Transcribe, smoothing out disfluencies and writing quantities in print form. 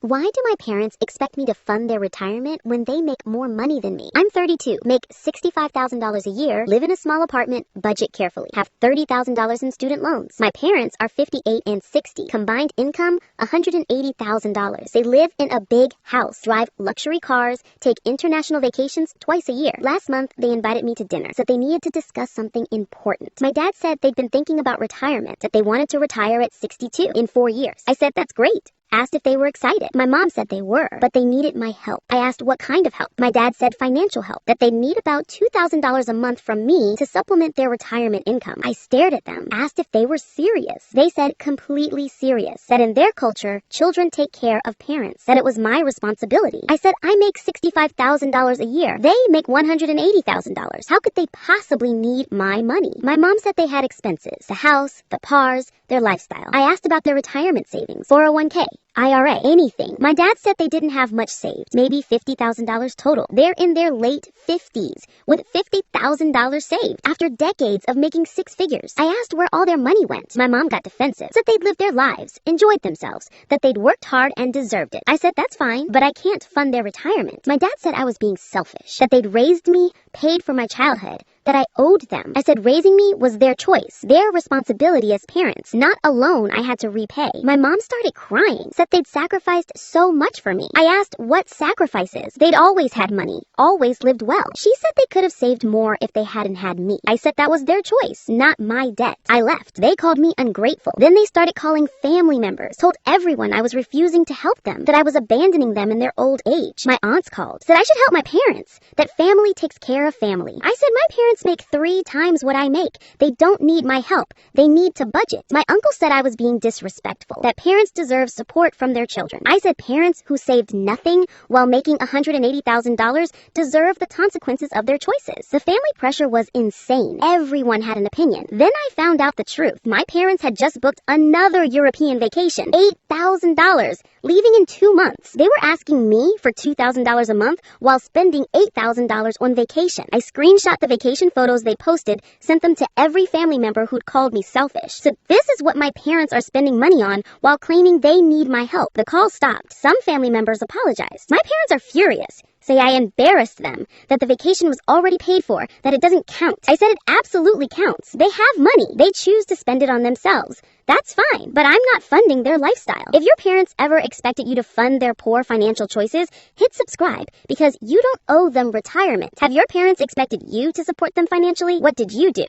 Why do my parents expect me to fund their retirement when they make more money than me? I'm 32, make $65,000 a year, live in a small apartment, budget carefully, have $30,000 in student loans. My parents are 58 and 60, combined income $180,000. They live in a big house, drive luxury cars, take international vacations twice a year. Last month, they invited me to dinner, said they needed to discuss something important. My dad said they'd been thinking about retirement, that they wanted to retire at 62 in 4 years. I said that's great. Asked if they were excited. My mom said they were, but they needed my help. I asked what kind of help. My dad said financial help, that they'd need about $2,000 a month from me to supplement their retirement income. I stared at them, asked if they were serious. They said completely serious, that in their culture, children take care of parents, that it was my responsibility. I said I make $65,000 a year. They make $180,000. How could they possibly need my money? My mom said they had expenses, the house, the cars, their lifestyle. I asked about their retirement savings, 401k. IRA, anything. My dad said they didn't have much saved, maybe $50,000 total. They're in their late 50s with $50,000 saved after decades of making six figures. I asked where all their money went. My mom got defensive, said they'd lived their lives, enjoyed themselves, that they'd worked hard and deserved it. I said that's fine, but I can't fund their retirement. My dad said I was being selfish, that they'd raised me, paid for my childhood, that I owed them. I said raising me was their choice, their responsibility as parents, not a loan I had to repay. My mom started crying, said they'd sacrificed so much for me. I asked what sacrifices. They'd always had money, always lived well. She said they could have saved more if they hadn't had me. I said that was their choice, not my debt. I left. They called me ungrateful. Then they started calling family members, told everyone I was refusing to help them, that I was abandoning them in their old age. My aunts called, said I should help my parents, that family takes care of family. I said my parents make 3 times what I make. They don't need my help. They need to budget. My uncle said I was being disrespectful, that parents deserve support from their children. I said parents who saved nothing while making $180,000 deserve the consequences of their choices. The family pressure was insane. Everyone had an opinion. Then I found out the truth. My parents had just booked another European vacation, $8,000, leaving in 2 months. They were asking me for $2,000 a month while spending $8,000 on vacation. I screenshot the vacation photos they posted, sent them to every family member who'd called me selfish. So this is what my parents are spending money on while claiming they need my help. The call stopped. Some family members apologized. My parents are furious. Say I embarrassed them, that the vacation was already paid for, that it doesn't count. I said it absolutely counts. They have money. They choose to spend it on themselves. That's fine, but I'm not funding their lifestyle. If your parents ever expected you to fund their poor financial choices, hit subscribe, because you don't owe them retirement. Have your parents expected you to support them financially? What did you do?